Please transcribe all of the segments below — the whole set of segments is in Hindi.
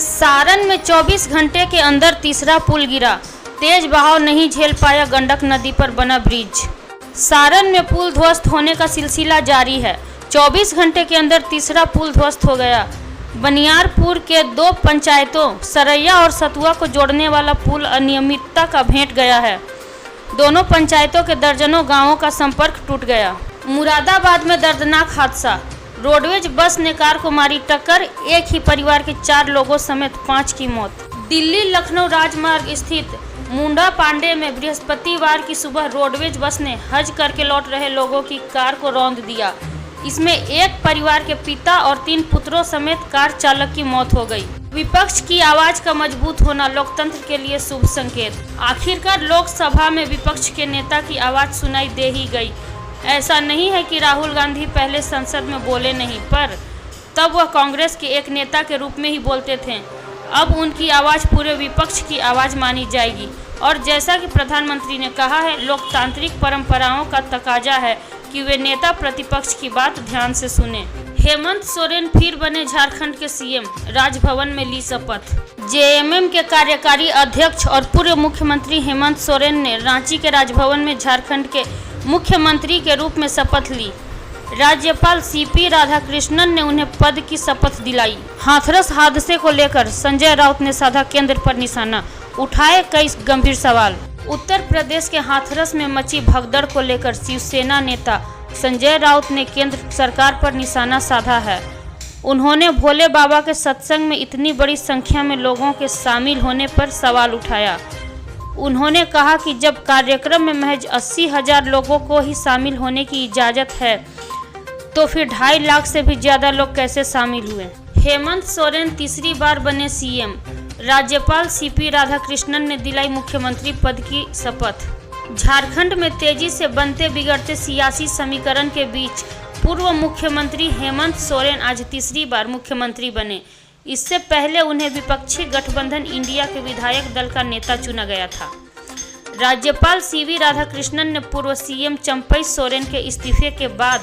सारण में 24 घंटे के अंदर तीसरा पुल गिरा। तेज बहाव नहीं झेल पाया गंडक नदी पर बना ब्रिज। सारण में पुल ध्वस्त होने का सिलसिला जारी है। 24 घंटे के अंदर तीसरा पुल ध्वस्त हो गया। बनियारपुर के दो पंचायतों सरैया और सतुआ को जोड़ने वाला पुल अनियमितता का भेंट गया है। दोनों पंचायतों के दर्जनों गांवों का संपर्क टूट गया। मुरादाबाद में दर्दनाक हादसा। रोडवेज बस ने कार को मारी टक्कर। एक ही परिवार के 4 लोगों समेत 5 की मौत। दिल्ली लखनऊ राजमार्ग स्थित मुंडा पांडे में बृहस्पतिवार की सुबह रोडवेज बस ने हज करके लौट रहे लोगों की कार को रौंद दिया। इसमें एक परिवार के पिता और 3 पुत्रों समेत कार चालक की मौत हो गई। विपक्ष की आवाज का मजबूत होना लोकतंत्र के लिए शुभ संकेत। आखिरकार लोकसभा में विपक्ष के नेता की आवाज सुनाई दे ही गई। ऐसा नहीं है कि राहुल गांधी पहले संसद में बोले नहीं, पर तब वह कांग्रेस के एक नेता के रूप में ही बोलते थे। अब उनकी आवाज़ पूरे विपक्ष की आवाज़ मानी जाएगी। और जैसा कि प्रधानमंत्री ने कहा है, लोकतांत्रिक परंपराओं का तकाजा है कि वे नेता प्रतिपक्ष की बात ध्यान से सुने। हेमंत सोरेन फिर बने झारखंड के सीएम। राजभवन में ली शपथ। जेएमएम के कार्यकारी अध्यक्ष और पूर्व मुख्यमंत्री हेमंत सोरेन ने रांची के राजभवन में झारखंड के मुख्यमंत्री के रूप में शपथ ली। राज्यपाल सीपी राधाकृष्णन ने उन्हें पद की शपथ दिलाई। हाथरस हादसे को लेकर संजय राउत ने साधा केंद्र पर निशाना, उठाए कई गंभीर सवाल। उत्तर प्रदेश के हाथरस में मची भगदड़ को लेकर शिवसेना नेता संजय राउत ने केंद्र सरकार पर निशाना साधा है। उन्होंने भोले बाबा के सत्संग में इतनी बड़ी संख्या में लोगों के शामिल होने पर सवाल उठाया। उन्होंने कहा कि जब कार्यक्रम में महज 80,000 लोगों को ही शामिल होने की इजाज़त है, तो फिर 2.5 लाख से भी ज़्यादा लोग कैसे शामिल हुए। हेमंत सोरेन तीसरी बार बने सीएम। राज्यपाल सीपी राधाकृष्णन ने दिलाई मुख्यमंत्री पद की शपथ। झारखंड में तेजी से बनते बिगड़ते सियासी समीकरण के बीच पूर्व मुख्यमंत्री हेमंत सोरेन आज तीसरी बार मुख्यमंत्री बने। इससे पहले उन्हें विपक्षी गठबंधन इंडिया के विधायक दल का नेता चुना गया था। राज्यपाल सीवी राधाकृष्णन ने पूर्व सीएम चंपई सोरेन के इस्तीफे के बाद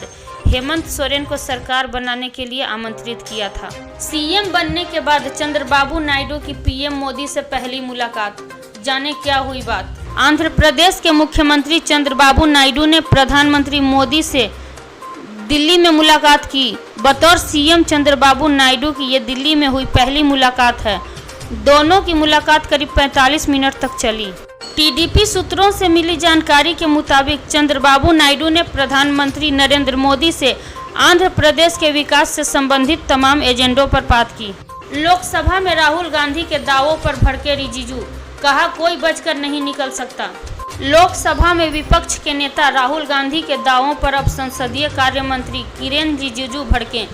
हेमंत सोरेन को सरकार बनाने के लिए आमंत्रित किया था। सीएम बनने के बाद चंद्रबाबू नायडू की पीएम मोदी से पहली मुलाकात। जाने क्या हुई बात। आंध्र प्रदेश के मुख्यमंत्री चंद्रबाबू नायडू ने प्रधानमंत्री मोदी से दिल्ली में मुलाकात की। बतौर सीएम चंद्रबाबू नायडू की ये दिल्ली में हुई पहली मुलाकात है। दोनों की मुलाकात करीब 45 मिनट तक चली। टीडीपी सूत्रों से मिली जानकारी के मुताबिक चंद्रबाबू नायडू ने प्रधानमंत्री नरेंद्र मोदी से आंध्र प्रदेश के विकास से संबंधित तमाम एजेंडों पर बात की। लोकसभा में राहुल गांधी के दावों पर भड़के रिजिजू, कहा कोई बचकर नहीं निकल सकता। लोकसभा में विपक्ष के नेता राहुल गांधी के दावों पर अब संसदीय कार्य मंत्री किरेन रिजिजू भड़के।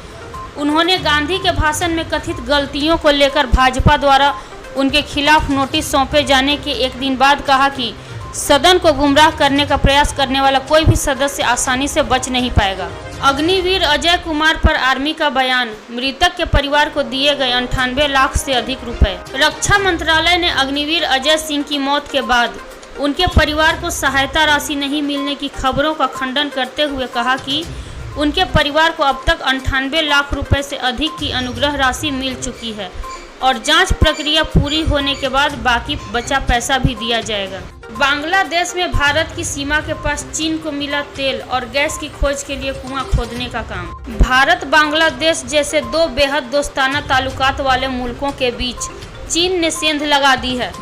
उन्होंने गांधी के भाषण में कथित गलतियों को लेकर भाजपा द्वारा उनके खिलाफ नोटिस सौंपे जाने के एक दिन बाद कहा कि सदन को गुमराह करने का प्रयास करने वाला कोई भी सदस्य आसानी से बच नहीं पाएगा। अग्निवीर अजय कुमार पर आर्मी का बयान। मृतक के परिवार को दिए गए 98 लाख से अधिक रुपए। रक्षा मंत्रालय ने अग्निवीर अजय सिंह की मौत के बाद उनके परिवार को सहायता राशि नहीं मिलने की खबरों का खंडन करते हुए कहा कि उनके परिवार को अब तक 98 लाख रुपए से अधिक की अनुग्रह राशि मिल चुकी है और जांच प्रक्रिया पूरी होने के बाद बाकी बचा पैसा भी दिया जाएगा। बांग्लादेश में भारत की सीमा के पास चीन को मिला तेल और गैस की खोज के लिए कुआं खोदने का काम। भारत बांग्लादेश जैसे 2 बेहद दोस्ताना ताल्लुकात वाले मुल्कों के बीच चीन ने सेंध लगा दी है।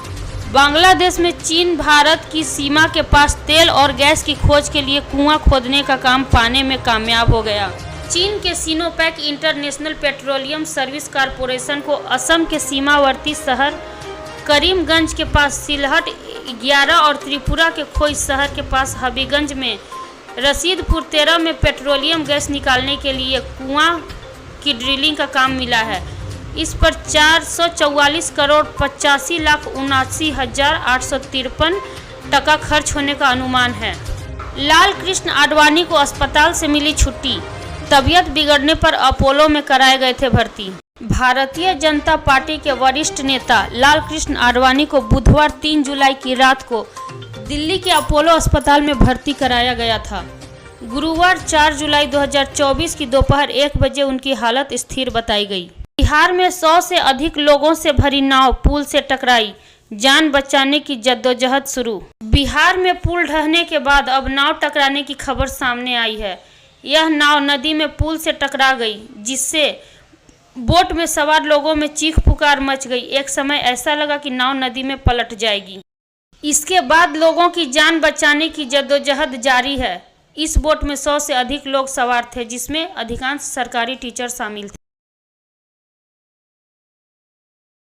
बांग्लादेश में चीन भारत की सीमा के पास तेल और गैस की खोज के लिए कुआं खोदने का काम पाने में कामयाब हो गया। चीन के सिनोपैक इंटरनेशनल पेट्रोलियम सर्विस कॉरपोरेशन को असम के सीमावर्ती शहर करीमगंज के पास सिलहट 11 और त्रिपुरा के खोई शहर के पास हबीगंज में रसीदपुर 13 में पेट्रोलियम गैस निकालने के लिए कुआं की ड्रिलिंग का काम मिला है। इस पर 444 करोड़ 85 लाख 79,853 टका खर्च होने का अनुमान है। लाल कृष्ण आडवाणी को अस्पताल से मिली छुट्टी। तबीयत बिगड़ने पर अपोलो में कराए गए थे भर्ती। भारतीय जनता पार्टी के वरिष्ठ नेता लाल कृष्ण आडवाणी को बुधवार 3 जुलाई की रात को दिल्ली के अपोलो अस्पताल में भर्ती कराया गया था। गुरुवार 4 जुलाई 2024 की दोपहर 1 बजे उनकी हालत स्थिर बताई गई। बिहार में 100 से अधिक लोगों से भरी नाव पुल से टकराई, जान बचाने की जद्दोजहद शुरू। बिहार में पुल ढहने के बाद अब नाव टकराने की खबर सामने आई है। यह नाव नदी में पुल से टकरा गई, जिससे बोट में सवार लोगों में चीख पुकार मच गई। एक समय ऐसा लगा कि नाव नदी में पलट जाएगी। इसके बाद लोगों की जान बचाने की जद्दोजहद जारी है। इस बोट में 100 से अधिक लोग सवार थे, जिसमें अधिकांश सरकारी टीचर शामिल थे।